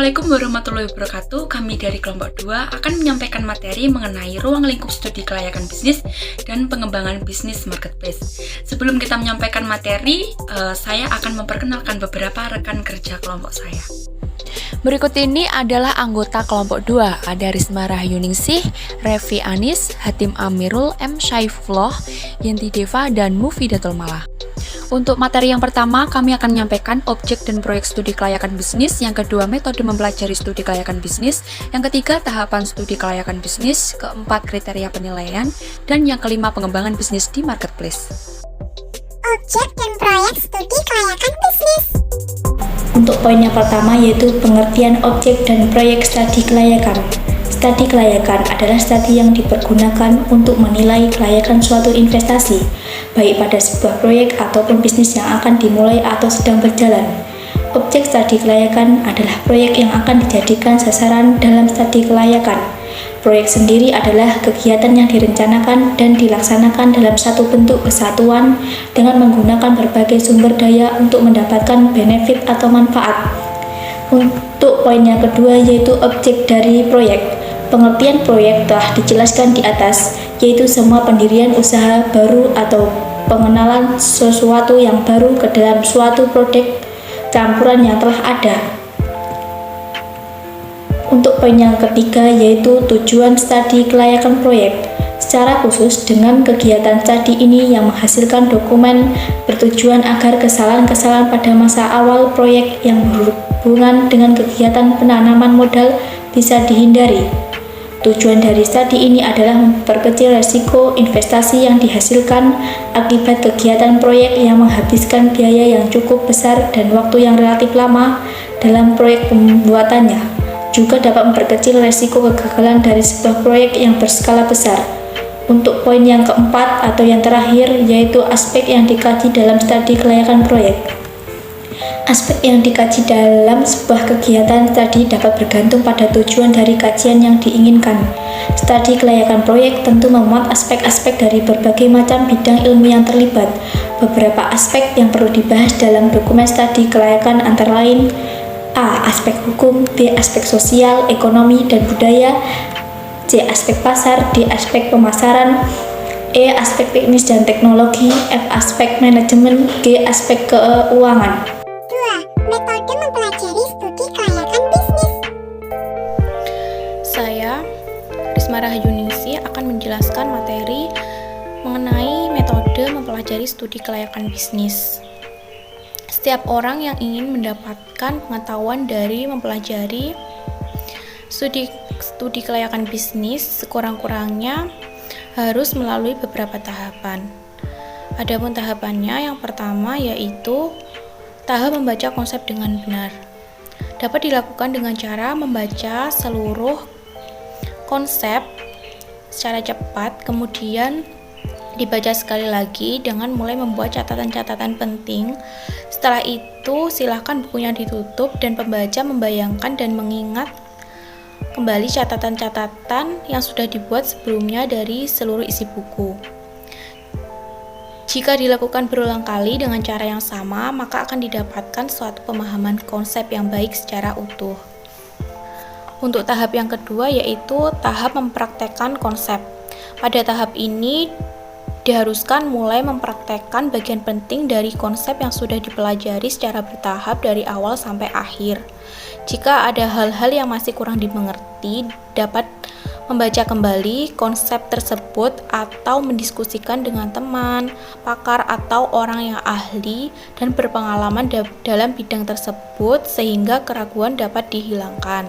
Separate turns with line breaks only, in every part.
Assalamualaikum warahmatullahi wabarakatuh. Kami dari kelompok 2 akan menyampaikan materi mengenai ruang lingkup studi kelayakan bisnis dan pengembangan bisnis marketplace. Sebelum kita menyampaikan materi, saya akan memperkenalkan beberapa rekan kerja kelompok saya.
Berikut ini adalah anggota kelompok 2, ada Risma Rahyuningsih, Revi Anis, Hatim Amirul, M. Syaifullah, Yenti Deva, dan Mufidatul Malah. Untuk materi yang pertama, kami akan menyampaikan objek dan proyek studi kelayakan bisnis, yang kedua metode mempelajari studi kelayakan bisnis, yang ketiga tahapan studi kelayakan bisnis, keempat kriteria penilaian, dan yang kelima pengembangan bisnis di marketplace.
Objek dan proyek studi kelayakan bisnis.
Untuk poin yang pertama yaitu pengertian objek dan proyek studi kelayakan. Studi kelayakan adalah studi yang dipergunakan untuk menilai kelayakan suatu investasi, baik pada sebuah proyek ataupun bisnis yang akan dimulai atau sedang berjalan. Objek studi kelayakan adalah proyek yang akan dijadikan sasaran dalam studi kelayakan. Proyek sendiri adalah kegiatan yang direncanakan dan dilaksanakan dalam satu bentuk kesatuan dengan menggunakan berbagai sumber daya untuk mendapatkan benefit atau manfaat. Untuk poin yang kedua yaitu objek dari proyek. Pengertian proyek telah dijelaskan di atas, yaitu semua pendirian usaha baru atau pengenalan sesuatu yang baru ke dalam suatu produk campuran yang telah ada. Untuk poin yang ketiga yaitu tujuan studi kelayakan proyek. Secara khusus dengan kegiatan studi ini yang menghasilkan dokumen bertujuan agar kesalahan-kesalahan pada masa awal proyek yang berhubungan dengan kegiatan penanaman modal bisa dihindari. Tujuan dari studi ini adalah memperkecil risiko investasi yang dihasilkan akibat kegiatan proyek yang menghabiskan biaya yang cukup besar dan waktu yang relatif lama dalam proyek pembuatannya. Juga dapat memperkecil risiko kegagalan dari sebuah proyek yang berskala besar. Untuk poin yang keempat atau yang terakhir yaitu aspek yang dikaji dalam studi kelayakan proyek. Aspek yang dikaji dalam sebuah kegiatan studi dapat bergantung pada tujuan dari kajian yang diinginkan. Studi kelayakan proyek tentu memuat aspek-aspek dari berbagai macam bidang ilmu yang terlibat. Beberapa aspek yang perlu dibahas dalam dokumen studi kelayakan antara lain: A. Aspek hukum, B. Aspek sosial, ekonomi, dan budaya, C. Aspek pasar, D. Aspek pemasaran, E. Aspek teknis dan teknologi, F. Aspek manajemen, G. Aspek keuangan.
Metode mempelajari studi kelayakan bisnis.
Saya, Risma Rahyuningsih, akan menjelaskan materi mengenai metode mempelajari studi kelayakan bisnis. Setiap orang yang ingin mendapatkan pengetahuan dari mempelajari studi kelayakan bisnis sekurang-kurangnya harus melalui beberapa tahapan. Adapun tahapannya yang pertama yaitu tahap membaca konsep dengan benar. Dapat dilakukan dengan cara membaca seluruh konsep secara cepat, kemudian dibaca sekali lagi dengan mulai membuat catatan-catatan penting. Setelah itu, silakan bukunya ditutup dan pembaca membayangkan dan mengingat kembali catatan-catatan yang sudah dibuat sebelumnya dari seluruh isi buku. Jika dilakukan berulang kali dengan cara yang sama, maka akan didapatkan suatu pemahaman konsep yang baik secara utuh. Untuk tahap yang kedua yaitu tahap mempraktekkan konsep. Pada tahap ini diharuskan mulai mempraktekkan bagian penting dari konsep yang sudah dipelajari secara bertahap dari awal sampai akhir. Jika ada hal-hal yang masih kurang dimengerti, dapat membaca kembali konsep tersebut atau mendiskusikan dengan teman, pakar atau orang yang ahli dan berpengalaman dalam bidang tersebut sehingga keraguan dapat dihilangkan.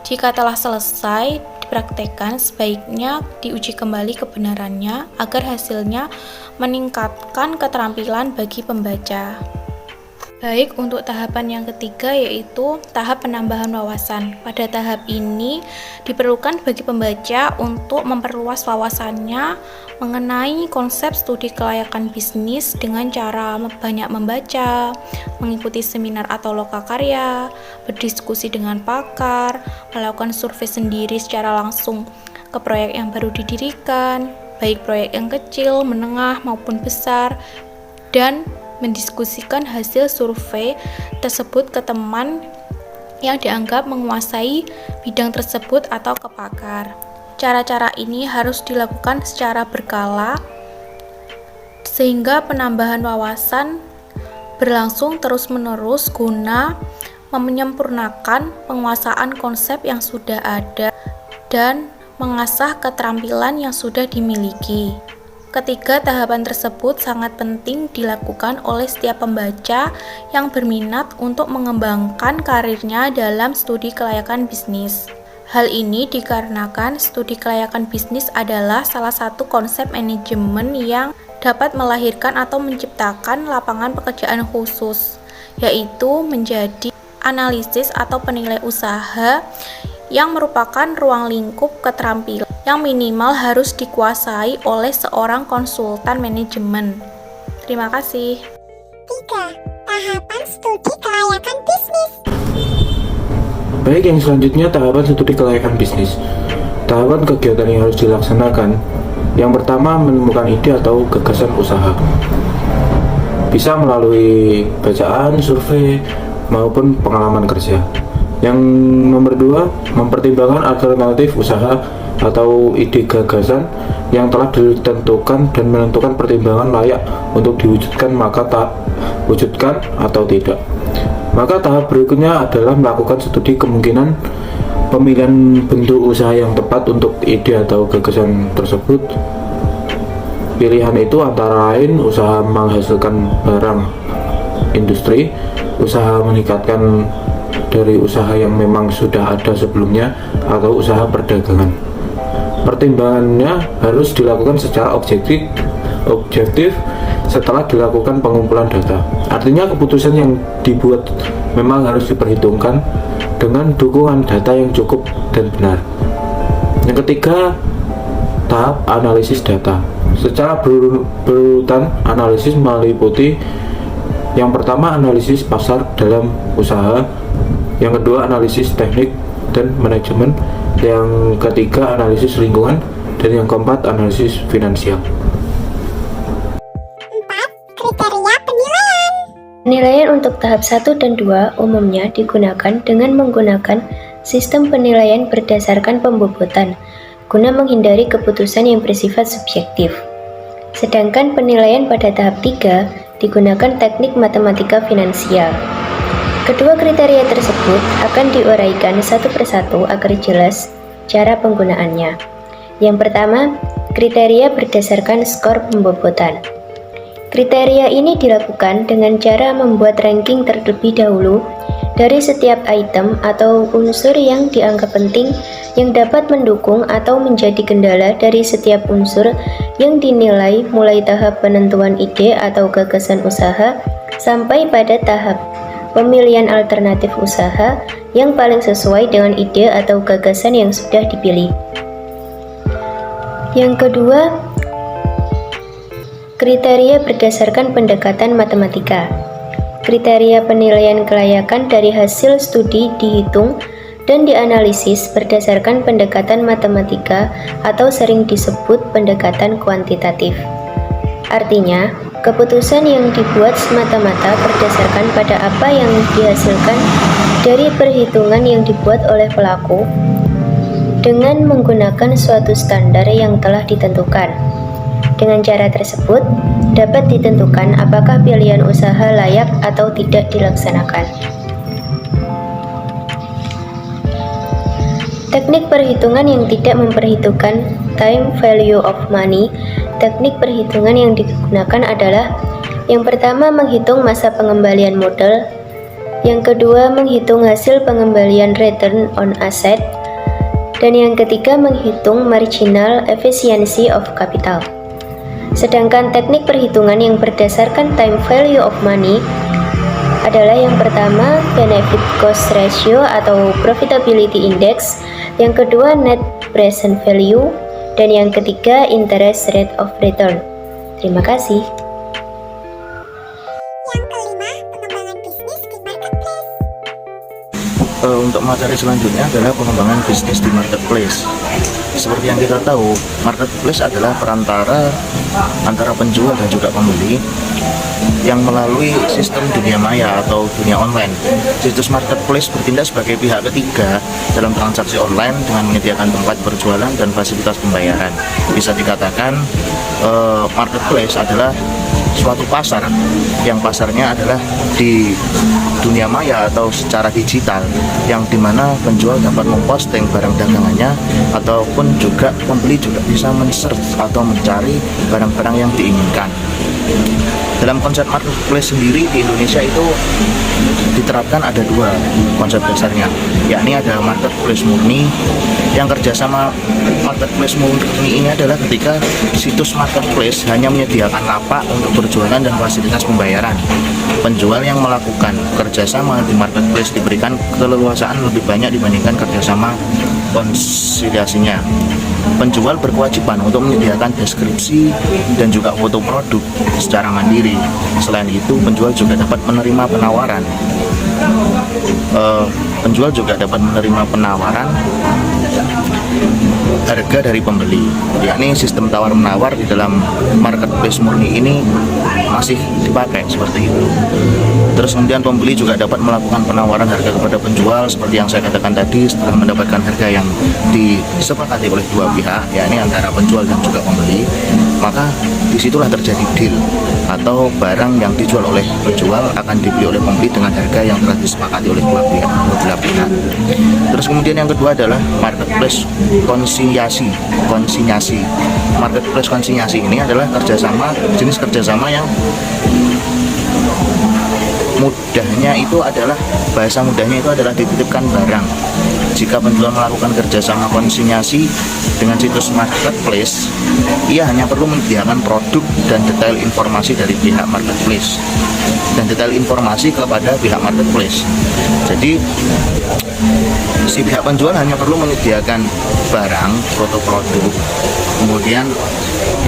Jika telah selesai dipraktekkan, sebaiknya diuji kembali kebenarannya agar hasilnya meningkatkan keterampilan bagi pembaca. Baik, untuk tahapan yang ketiga yaitu tahap penambahan wawasan. Pada tahap ini diperlukan bagi pembaca untuk memperluas wawasannya mengenai konsep studi kelayakan bisnis dengan cara banyak membaca, mengikuti seminar atau lokakarya, berdiskusi dengan pakar, melakukan survei sendiri secara langsung ke proyek yang baru didirikan, baik proyek yang kecil, menengah maupun besar, dan mendiskusikan hasil survei tersebut ke teman yang dianggap menguasai bidang tersebut atau ke pakar. Cara-cara ini harus dilakukan secara berkala sehingga penambahan wawasan berlangsung terus-menerus guna menyempurnakan penguasaan konsep yang sudah ada dan mengasah keterampilan yang sudah dimiliki. Ketiga, tahapan tersebut sangat penting dilakukan oleh setiap pembaca yang berminat untuk mengembangkan karirnya dalam studi kelayakan bisnis. Hal ini dikarenakan studi kelayakan bisnis adalah salah satu konsep manajemen yang dapat melahirkan atau menciptakan lapangan pekerjaan khusus, yaitu menjadi analisis atau penilai usaha yang merupakan ruang lingkup keterampilan yang minimal harus dikuasai oleh seorang konsultan manajemen. Terima kasih.
3. Tahapan studi kelayakan bisnis.
Baik, yang selanjutnya tahapan studi kelayakan bisnis. Tahapan kegiatan yang harus dilaksanakan. Yang pertama, menemukan ide atau gagasan usaha. Bisa melalui bacaan, survei, maupun pengalaman kerja. Yang nomor 2, mempertimbangkan alternatif usaha atau ide gagasan yang telah ditentukan dan menentukan pertimbangan layak untuk diwujudkan, maka tak wujudkan atau tidak. Maka tahap berikutnya adalah melakukan studi kemungkinan pemilihan bentuk usaha yang tepat untuk ide atau gagasan tersebut. Pilihan itu antara lain usaha menghasilkan barang industri, usaha meningkatkan dari usaha yang memang sudah ada sebelumnya, atau usaha perdagangan. Pertimbangannya harus dilakukan secara objektif setelah dilakukan pengumpulan data. Artinya keputusan yang dibuat memang harus diperhitungkan dengan dukungan data yang cukup dan benar. Yang ketiga, tahap analisis data. Secara berurutan, analisis meliputi yang pertama analisis pasar dalam usaha, yang kedua analisis teknik dan manajemen, yang ketiga analisis lingkungan, dan yang keempat analisis finansial.
4. Kriteria penilaian.
Penilaian untuk tahap 1 dan 2 umumnya digunakan dengan menggunakan sistem penilaian berdasarkan pembobotan, guna menghindari keputusan yang bersifat subjektif. Sedangkan penilaian pada tahap 3 digunakan teknik matematika finansial. Kedua kriteria tersebut akan diuraikan satu persatu agar jelas cara penggunaannya. Yang pertama, kriteria berdasarkan skor pembobotan. Kriteria ini dilakukan dengan cara membuat ranking terlebih dahulu dari setiap item atau unsur yang dianggap penting yang dapat mendukung atau menjadi kendala dari setiap unsur yang dinilai mulai tahap penentuan ide atau gagasan usaha sampai pada tahap pemilihan alternatif usaha yang paling sesuai dengan ide atau gagasan yang sudah dipilih. Yang kedua, kriteria berdasarkan pendekatan matematika. Kriteria penilaian kelayakan dari hasil studi dihitung dan dianalisis berdasarkan pendekatan matematika atau sering disebut pendekatan kuantitatif. Artinya, keputusan yang dibuat semata-mata berdasarkan pada apa yang dihasilkan dari perhitungan yang dibuat oleh pelaku dengan menggunakan suatu standar yang telah ditentukan. Dengan cara tersebut, dapat ditentukan apakah pilihan usaha layak atau tidak dilaksanakan. Teknik perhitungan yang tidak memperhitungkan time value of money. Teknik perhitungan yang digunakan adalah yang pertama menghitung masa pengembalian modal, yang kedua menghitung hasil pengembalian return on asset, dan yang ketiga menghitung marginal efficiency of capital. Sedangkan teknik perhitungan yang berdasarkan time value of money adalah yang pertama benefit cost ratio atau profitability index, yang kedua net present value, dan yang ketiga interest rate of return. Terima kasih.
Yang kelima, pengembangan bisnis di marketplace.
Untuk materi selanjutnya adalah pengembangan bisnis di marketplace. Seperti yang kita tahu, marketplace adalah perantara antara penjual dan juga pembeli yang melalui sistem dunia maya atau dunia online. Situs marketplace bertindak sebagai pihak ketiga dalam transaksi online dengan menyediakan tempat berjualan dan fasilitas pembayaran. Bisa dikatakan marketplace adalah suatu pasar yang pasarnya adalah di dunia maya atau secara digital, yang dimana penjual dapat memposting barang dagangannya ataupun juga pembeli juga bisa men-search atau mencari barang-barang yang diinginkan. Dalam konsep marketplace sendiri di Indonesia itu diterapkan ada dua konsep dasarnya, yakni ada marketplace murni. Yang kerjasama marketplace murni ini adalah ketika situs marketplace hanya menyediakan lapak untuk berjualan dan fasilitas pembayaran. Penjual yang melakukan kerjasama di marketplace diberikan keleluasaan lebih banyak dibandingkan kerjasama konsiliasinya. Penjual berkewajiban untuk menyediakan deskripsi dan juga foto produk secara mandiri. Selain itu, penjual juga dapat menerima penawaran. Penjual juga dapat menerima penawaran harga dari pembeli, yakni sistem tawar-menawar di dalam marketplace murni ini masih dipakai seperti itu. Terus kemudian pembeli juga dapat melakukan penawaran harga kepada penjual seperti yang saya katakan tadi. Setelah mendapatkan harga yang disepakati oleh dua pihak, yakni antara penjual dan juga pembeli, maka disitulah terjadi deal atau barang yang dijual oleh penjual akan dibeli oleh pembeli dengan harga yang telah disepakati oleh dua belah pihak. Terus kemudian yang kedua adalah marketplace konsinyasi. Marketplace konsinyasi ini adalah jenis kerjasama yang bahasa mudahnya itu adalah dititipkan barang. Jika penjual melakukan kerjasama konsinyasi dengan situs marketplace, ia hanya perlu menyediakan produk dan detail informasi dari pihak marketplace dan detail informasi kepada pihak marketplace. Jadi si pihak penjual hanya perlu menyediakan barang, foto produk, kemudian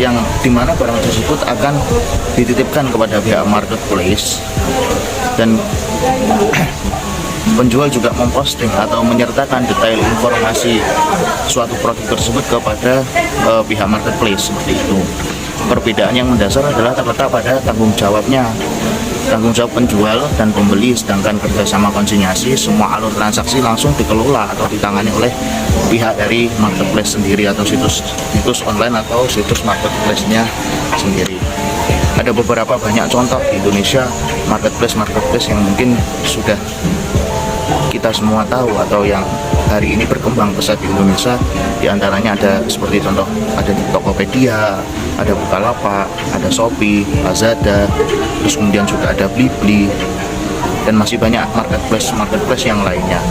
yang dimana barang tersebut akan dititipkan kepada pihak marketplace, dan penjual juga memposting atau menyertakan detail informasi suatu produk tersebut kepada pihak marketplace seperti itu. Perbedaan yang mendasar adalah terletak pada tanggung jawab penjual dan pembeli, sedangkan kerjasama konsinyasi semua alur transaksi langsung dikelola atau ditangani oleh pihak dari marketplace sendiri atau situs online atau situs marketplace-nya sendiri. Ada beberapa banyak contoh di Indonesia marketplace yang mungkin sudah kita semua tahu atau yang hari ini berkembang pesat di Indonesia. Di antaranya ada seperti contoh, ada di Tokopedia, ada Bukalapak, ada Shopee, Lazada, terus kemudian juga ada Blibli, dan masih banyak marketplace yang lainnya.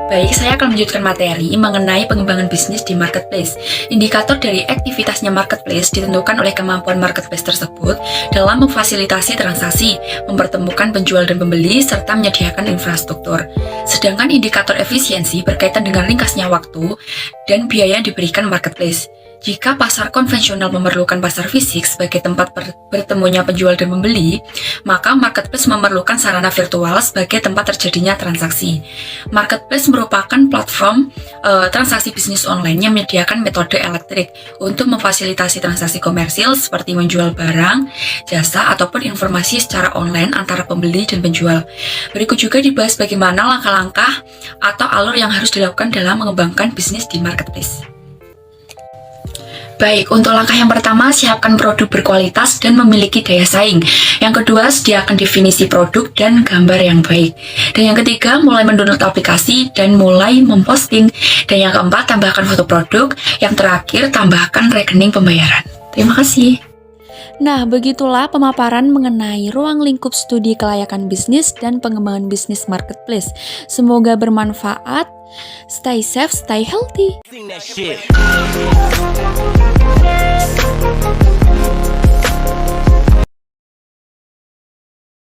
Baik, saya akan melanjutkan materi mengenai pengembangan bisnis di marketplace. Indikator dari aktivitasnya marketplace ditentukan oleh kemampuan marketplace tersebut dalam memfasilitasi transaksi, mempertemukan penjual dan pembeli, serta menyediakan infrastruktur. Sedangkan indikator efisiensi berkaitan dengan ringkasnya waktu dan biaya yang diberikan marketplace. Jika pasar konvensional memerlukan pasar fisik sebagai tempat bertemunya penjual dan pembeli, maka marketplace memerlukan sarana virtual sebagai tempat terjadinya transaksi. Marketplace merupakan platform transaksi bisnis online yang menyediakan metode elektrik untuk memfasilitasi transaksi komersil seperti menjual barang, jasa, ataupun informasi secara online antara pembeli dan penjual. Berikut juga dibahas bagaimana langkah-langkah atau alur yang harus dilakukan dalam mengembangkan bisnis di marketplace. Baik, untuk langkah yang pertama, siapkan produk berkualitas dan memiliki daya saing. Yang kedua, sediakan definisi produk dan gambar yang baik. Dan yang ketiga, mulai mendownload aplikasi dan mulai memposting. Dan yang keempat, tambahkan foto produk. Yang terakhir, tambahkan rekening pembayaran. Terima kasih.
Nah, begitulah pemaparan mengenai ruang lingkup studi kelayakan bisnis dan pengembangan bisnis marketplace. Semoga bermanfaat. Stay safe, stay healthy.